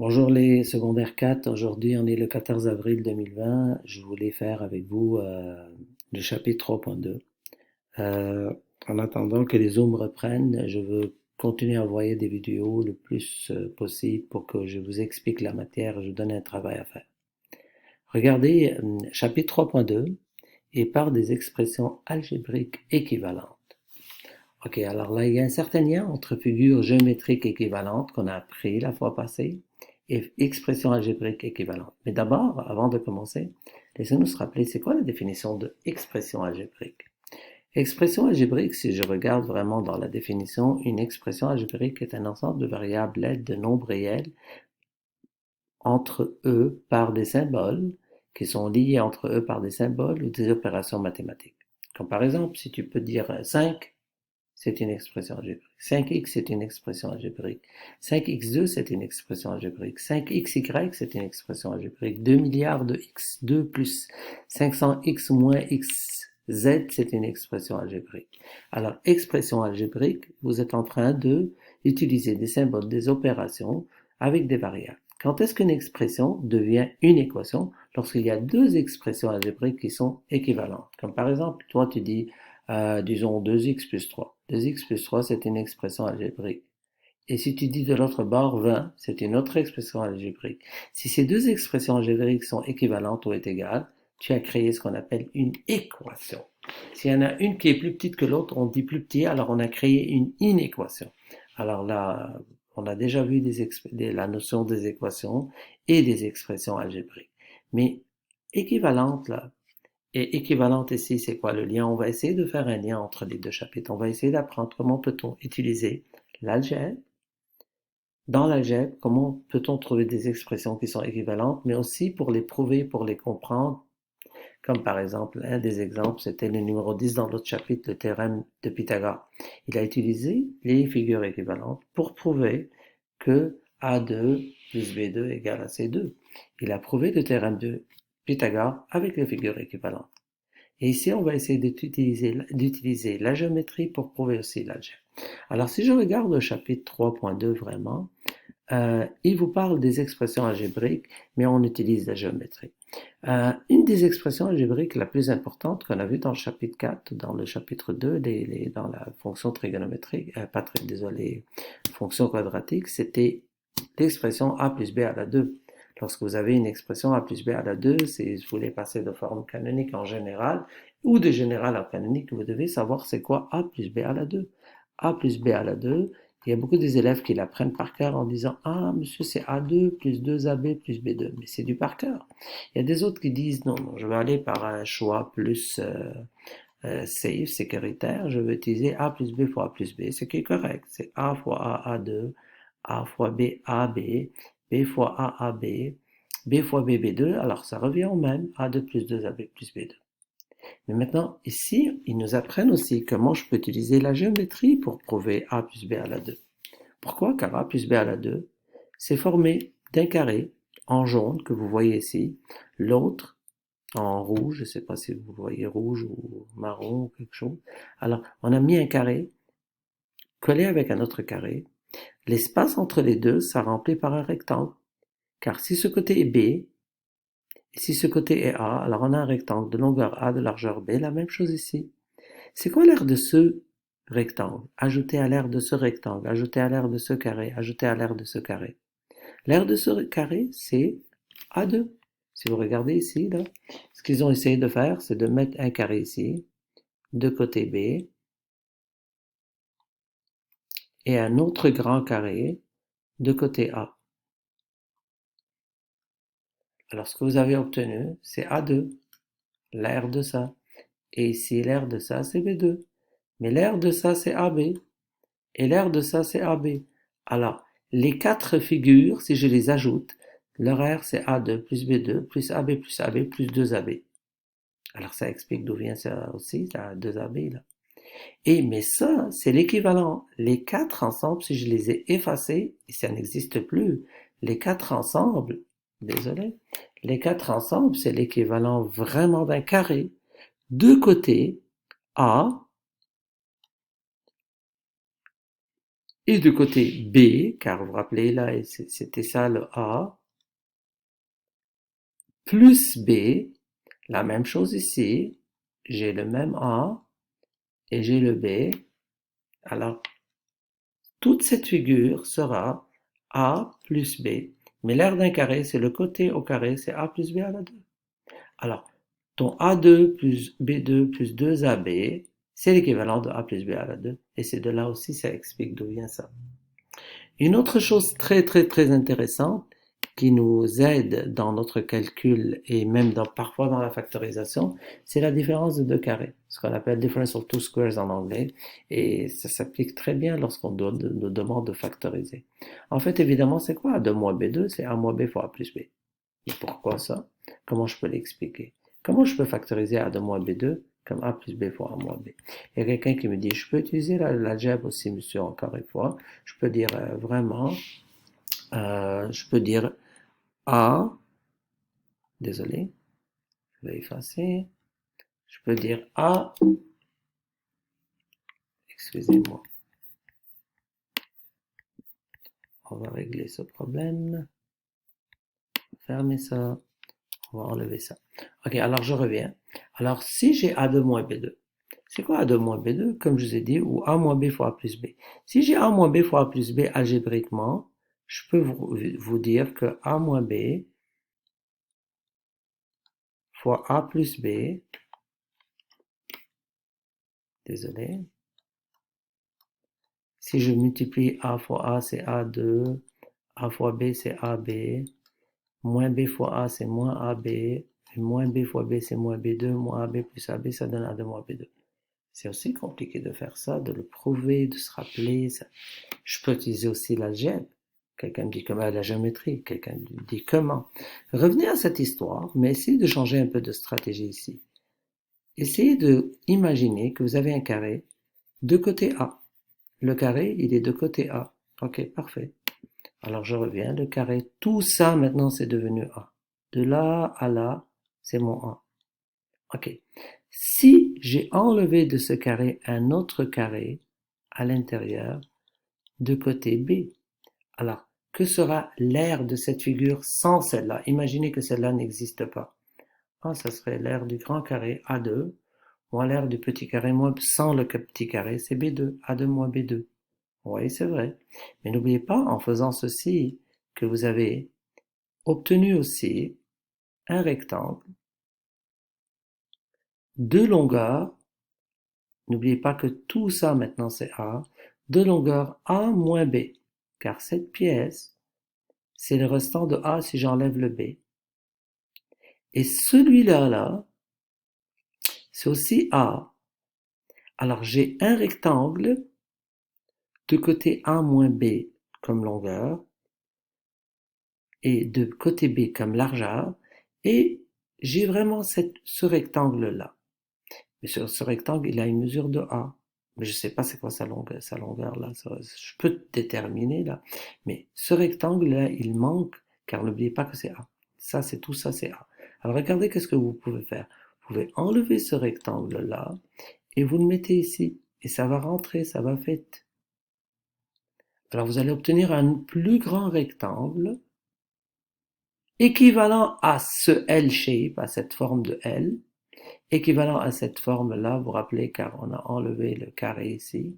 Bonjour les secondaires 4, aujourd'hui on est le 14 avril 2020, je voulais faire avec vous le chapitre 3.2. Euh, En attendant que les Zooms reprennent, je veux continuer à envoyer des vidéos le plus possible pour que je vous explique la matière et je vous donne un travail à faire. Regardez, chapitre 3.2 et par des expressions algébriques équivalentes. Ok, alors là, il y a un certain lien entre figures géométriques équivalentes qu'on a appris la fois passée et expressions algébriques équivalentes. Mais d'abord, avant de commencer, laissez-nous se rappeler, c'est quoi la définition de expression algébrique? Expression algébrique, si je regarde vraiment dans la définition, une expression algébrique est un ensemble de variables aides de nombres réels entre eux par des symboles, qui sont liés entre eux par des symboles ou des opérations mathématiques. Comme par exemple, si tu peux dire 5, c'est une expression algébrique. 5x, c'est une expression algébrique. 5x2, c'est une expression algébrique. 5xy, c'est une expression algébrique. 2 milliards de x2 plus 500x moins xz, c'est une expression algébrique. Alors, expression algébrique, vous êtes en train de utiliser des symboles, des opérations avec des variables. Quand est-ce qu'une expression devient une équation? Lorsqu'il y a deux expressions algébriques qui sont équivalentes. Comme par exemple, toi tu dis disons 2x plus 3. 2x plus 3, c'est une expression algébrique. Et si tu dis de l'autre bord 20, c'est une autre expression algébrique. Si ces deux expressions algébriques sont équivalentes ou est égales, tu as créé ce qu'on appelle une équation. S'il y en a une qui est plus petite que l'autre, on dit plus petit, alors on a créé une inéquation. Alors là, on a déjà vu la notion des équations et des expressions algébriques. Mais équivalente, là, et équivalente ici, c'est quoi le lien? On va essayer de faire un lien entre les deux chapitres. On va essayer d'apprendre comment peut-on utiliser l'algèbre. Dans l'algèbre, comment peut-on trouver des expressions qui sont équivalentes, mais aussi pour les prouver, pour les comprendre. Comme par exemple, un des exemples, c'était le numéro 10 dans l'autre chapitre, le théorème de Pythagore. Il a utilisé les figures équivalentes pour prouver que A2 plus B2 égale à C2. Il a prouvé le théorème de Pythagore avec les figures équivalentes. Et ici, on va essayer d'utiliser la géométrie pour prouver aussi l'algèbre. Alors, si je regarde le chapitre 3.2 vraiment, il vous parle des expressions algébriques, mais on utilise la géométrie. Une des expressions algébriques la plus importante qu'on a vue dans le chapitre 4, dans le chapitre 2, dans la fonction trigonométrique, désolé, fonction quadratique, c'était l'expression a plus b à la 2. Lorsque vous avez une expression a plus b à la 2, si vous voulez passer de forme canonique en général ou de général en canonique, vous devez savoir c'est quoi a plus b à la 2. A plus b à la 2, il y a beaucoup des élèves qui l'apprennent par cœur en disant ah monsieur c'est A2 plus 2AB plus B2, mais c'est du par cœur. Il y a des autres qui disent non, non je vais aller par un choix plus safe, sécuritaire, je vais utiliser A plus B fois A plus B, ce qui est correct, c'est A fois A, A2, A fois B, AB, B fois A, AB, B fois B, B2, alors ça revient au même, A2 plus 2AB plus B2. Mais maintenant, ici, ils nous apprennent aussi comment je peux utiliser la géométrie pour prouver A plus B à la 2. Pourquoi? Car A plus B à la 2, c'est formé d'un carré en jaune que vous voyez ici, l'autre en rouge, je ne sais pas si vous voyez rouge ou marron ou quelque chose. Alors, on a mis un carré collé avec un autre carré. L'espace entre les deux sera rempli par un rectangle. Car si ce côté est B et si ce côté est A, alors on a un rectangle de longueur A, de largeur B, la même chose ici. C'est quoi l'aire de ce rectangle? Ajouter à l'aire de ce rectangle, ajouter à l'aire de ce carré, ajouter à l'aire de ce carré. L'aire de ce carré, c'est A2. Si vous regardez ici, là, ce qu'ils ont essayé de faire, c'est de mettre un carré ici, de côté B, et un autre grand carré de côté A. Alors, ce que vous avez obtenu, c'est A2, l'aire de ça. Et ici, l'aire de ça, c'est B2. Mais l'aire de ça, c'est AB. Et l'aire de ça, c'est AB. Alors, les quatre figures, si je les ajoute, leur aire, c'est A2 plus B2 plus AB plus 2AB. Alors, ça explique d'où vient ça aussi, ça 2AB, là. Et, mais ça, c'est l'équivalent. Les quatre ensemble, si je les ai effacés, ça n'existe plus. Les quatre ensemble, désolé, les quatre ensemble, c'est l'équivalent vraiment d'un carré. Deux côtés, A, Et du côté B, car vous vous rappelez là, c'était ça le A, plus B, la même chose ici, j'ai le même A et j'ai le B. Alors, toute cette figure sera A plus B. Mais l'aire d'un carré, c'est le côté au carré, c'est A plus B à la 2. Alors, ton A2 plus B2 plus 2AB, c'est l'équivalent de A plus B à la 2. Et c'est de là aussi, ça explique d'où vient ça. Une autre chose très très très intéressante qui nous aide dans notre calcul et même parfois dans la factorisation, c'est la différence de deux carrés, ce qu'on appelle difference of two squares en anglais, et ça s'applique très bien lorsqu'on nous demande de factoriser. En fait, évidemment, c'est quoi A2 moins B2? C'est A moins B fois A plus B. Et pourquoi ça? Comment je peux l'expliquer? Comment je peux factoriser A de moins B2 comme A plus B fois A moins B? Il y a quelqu'un qui me dit, je peux utiliser l'algèbre aussi, monsieur, encore une fois. Je peux dire vraiment, je peux dire A, désolé, je vais effacer. Je peux dire A, excusez-moi, on va régler ce problème. Fermez ça, on va enlever ça. Ok, alors je reviens. Alors si j'ai A de moins B2, c'est quoi A2 moins B2? Comme je vous ai dit, ou A moins B fois A plus B. Si j'ai A moins B fois A plus B algébriquement, je peux vous dire que A moins B fois A plus B, désolé, si je multiplie A fois A, c'est A2, A fois B, c'est AB, moins B fois A, c'est moins AB, et moins B fois B, c'est moins B2, moins AB plus AB, ça donne A2 moins B2. C'est aussi compliqué de faire ça, de le prouver, de se rappeler. Ça. Je peux utiliser aussi l'algèbre. Quelqu'un me dit comment la géométrie, quelqu'un me dit comment. Revenez à cette histoire, mais essayez de changer un peu de stratégie ici. Essayez de imaginer que vous avez un carré de côté A. Le carré, il est de côté A. Ok, parfait. Alors je reviens, le carré, tout ça maintenant c'est devenu A. De là à là, c'est mon A. Ok. Si j'ai enlevé de ce carré un autre carré à l'intérieur de côté B, alors que sera l'aire de cette figure sans celle-là? Imaginez que celle-là n'existe pas. Ah, ça serait l'aire du grand carré A2 moins l'aire du petit carré moins sans le petit carré, c'est B2, A2 moins B2. Oui, c'est vrai. Mais n'oubliez pas, en faisant ceci, que vous avez obtenu aussi un rectangle de longueur. N'oubliez pas que tout ça maintenant c'est A, de longueur A moins B, car cette pièce, c'est le restant de A si j'enlève le B. Et celui-là, là, c'est aussi A. Alors j'ai un rectangle de côté A moins B comme longueur et de côté B comme largeur, et j'ai vraiment ce rectangle-là. Mais sur ce rectangle, il a une mesure de A. Mais je ne sais pas c'est quoi sa longueur là. Je peux déterminer là. Mais ce rectangle-là, il manque, car n'oubliez pas que c'est A. Ça, c'est tout ça, c'est A. Alors regardez qu'est-ce que vous pouvez faire. Vous pouvez enlever ce rectangle-là et vous le mettez ici. Et ça va rentrer, ça va fit. Alors vous allez obtenir un plus grand rectangle équivalent à ce L-shape, à cette forme de L, équivalent à cette forme-là, vous vous rappelez, car on a enlevé le carré ici,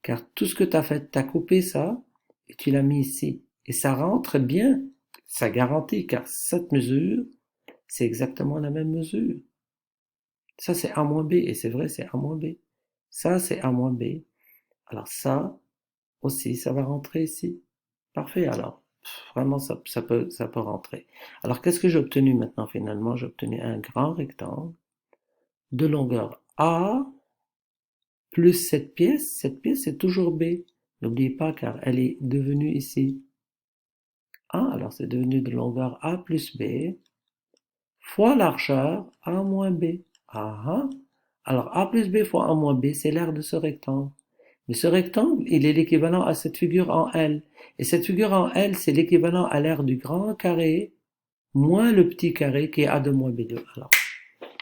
car tout ce que tu as fait, tu as coupé ça, et tu l'as mis ici. Et ça rentre bien, ça garantit, car cette mesure, c'est exactement la même mesure. Ça, c'est A moins B, et c'est vrai, c'est A moins B. Ça, c'est A moins B. Alors ça, aussi, ça va rentrer ici. Parfait, alors. Vraiment, ça peut rentrer. Alors, qu'est-ce que j'ai obtenu maintenant, finalement? J'ai obtenu un grand rectangle de longueur A plus cette pièce est toujours B. N'oubliez pas car elle est devenue ici A, alors c'est devenu de longueur A plus B fois largeur A moins B. Ah, ah. Alors A plus B fois A moins B, c'est l'aire de ce rectangle. Mais ce rectangle, il est l'équivalent à cette figure en L. Et cette figure en L, c'est l'équivalent à l'aire du grand carré moins le petit carré qui est A2 moins B2. Alors,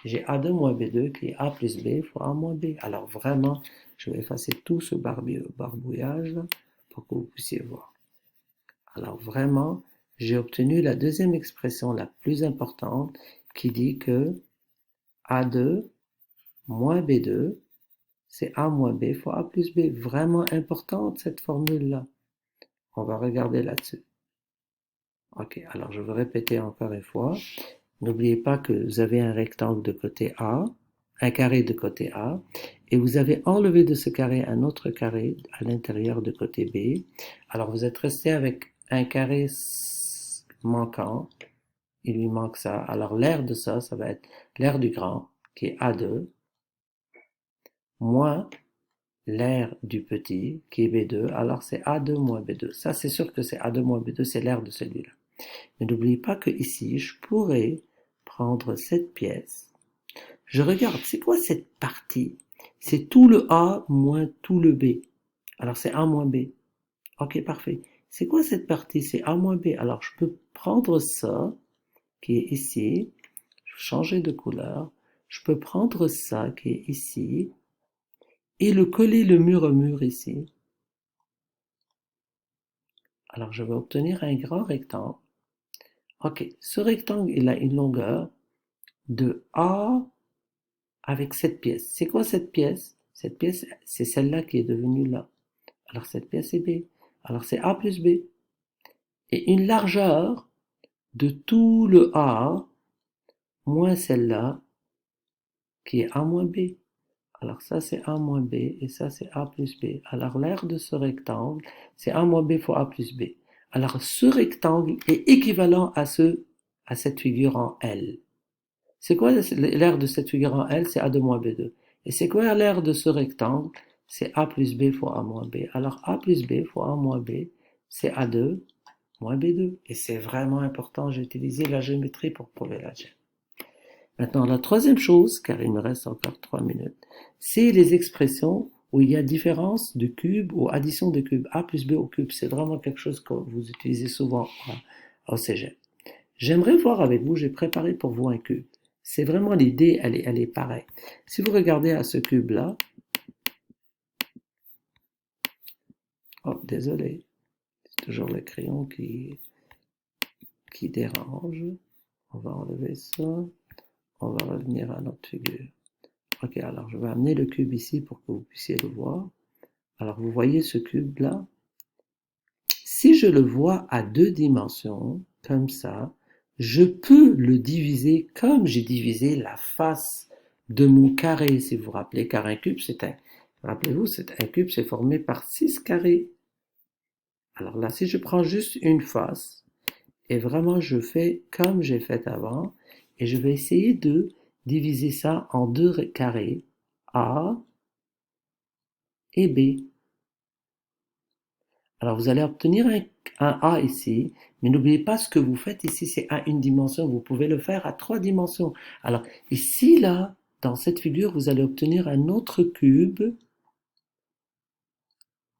j'ai A2 moins B2 qui est A plus B fois A moins B. Alors vraiment, je vais effacer tout ce barbouillage là, pour que vous puissiez voir. Alors vraiment, j'ai obtenu la deuxième expression la plus importante qui dit que A2 moins B2, c'est A moins B fois A plus B. Vraiment importante cette formule-là. On va regarder là-dessus. Ok, alors je vais répéter encore une fois. N'oubliez pas que vous avez un rectangle de côté A, un carré de côté A, et vous avez enlevé de ce carré un autre carré à l'intérieur de côté B. Alors vous êtes resté avec un carré manquant, il lui manque ça. Alors l'aire de ça, ça va être l'aire du grand, qui est A2, moins l'aire du petit, qui est B2. Alors c'est A2 moins B2. Ça, c'est sûr que c'est A2 moins B2, c'est l'aire de celui-là. Mais n'oubliez pas que ici, je pourrais prendre cette pièce. Je regarde, c'est quoi cette partie? C'est tout le A moins tout le B. Alors c'est A moins B. Ok, parfait. C'est quoi cette partie? C'est A moins B. Alors je peux prendre ça, qui est ici. Je vais changer de couleur. Je peux prendre ça, qui est ici, et le coller le mur à mur ici. Alors je vais obtenir un grand rectangle. Ok, ce rectangle, il a une longueur de A avec cette pièce. C'est quoi cette pièce? Cette pièce, c'est celle-là qui est devenue là. Alors cette pièce est B. Alors c'est A plus B. Et une largeur de tout le A moins celle-là qui est A moins B. Alors ça c'est A moins B et ça c'est A plus B. Alors l'aire de ce rectangle, c'est A moins B fois A plus B. Alors ce rectangle est équivalent à cette figure en L. C'est quoi l'aire de cette figure en L? C'est A2 moins B2. Et c'est quoi l'aire de ce rectangle? C'est A plus B fois A moins B. Alors A plus B fois A moins B, c'est A2 moins B2. Et c'est vraiment important, j'ai utilisé la géométrie pour prouver la l'algèbre. Maintenant, la troisième chose, car il me reste encore 3 minutes, c'est les expressions où il y a différence de cubes ou addition de cubes. A plus B au cube, c'est vraiment quelque chose que vous utilisez souvent au cégep. J'aimerais voir avec vous, j'ai préparé pour vous un cube. C'est vraiment l'idée, elle est pareille. Si vous regardez à ce cube-là, oh, désolé, c'est toujours le crayon qui dérange. On va enlever ça. On va revenir à notre figure. Ok, alors je vais amener le cube ici pour que vous puissiez le voir. Alors vous voyez ce cube-là? Si je le vois à 2 dimensions, comme ça, je peux le diviser comme j'ai divisé la face de mon carré, si vous vous rappelez, car un cube, rappelez-vous, un cube, c'est formé par 6 carrés. Alors là, si je prends juste une face, et vraiment je fais comme j'ai fait avant, et je vais essayer de diviser ça en 2 carrés, A et B. Alors vous allez obtenir un A ici, mais n'oubliez pas ce que vous faites ici, c'est à une dimension, vous pouvez le faire à 3 dimensions. Alors ici, là, dans cette figure, vous allez obtenir un autre cube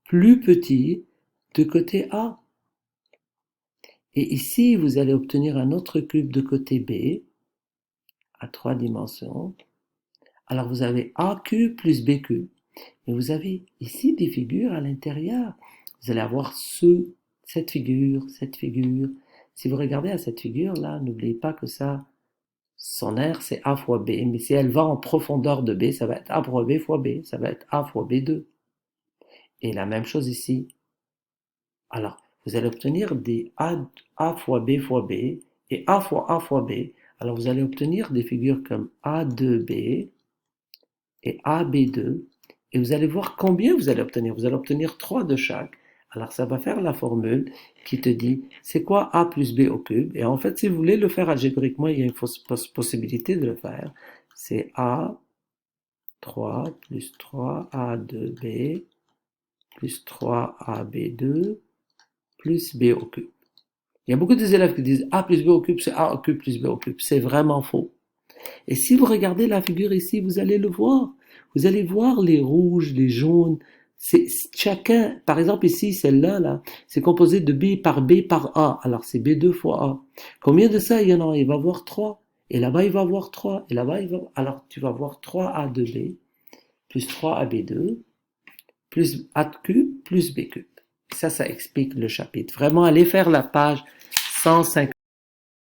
plus petit de côté A. Et ici, vous allez obtenir un autre cube de côté B à 3 dimensions. Alors vous avez A cube plus B cube. Et vous avez ici des figures à l'intérieur. Vous allez avoir cette figure, cette figure. Si vous regardez à cette figure-là, n'oubliez pas que ça, son aire, c'est A fois B. Mais si elle va en profondeur de B, ça va être A fois B fois B. Ça va être A fois B2. Et la même chose ici. Alors, vous allez obtenir des A fois B fois B et A fois B. Alors, vous allez obtenir des figures comme A2B et AB2. Et vous allez voir combien vous allez obtenir. Vous allez obtenir 3 de chaque. Alors, ça va faire la formule qui te dit, c'est quoi A plus B au cube? Et en fait, si vous voulez le faire algébriquement, il y a une possibilité de le faire. C'est A3 plus 3 A2B plus 3 AB2 plus B au cube. Il y a beaucoup d'élèves qui disent A plus B au cube, c'est A au cube plus B au cube. C'est vraiment faux. Et si vous regardez la figure ici, vous allez le voir. Vous allez voir les rouges, les jaunes. C'est chacun, par exemple ici, celle-là, là, c'est composé de B par A. Alors c'est B2 fois A. Combien de ça il y en a? Il va avoir 3. Et là-bas, il va avoir 3. Et là-bas, alors tu vas avoir 3A de B plus 3AB2 plus A cube plus B cube. Ça explique le chapitre. Vraiment, allez faire la page 150.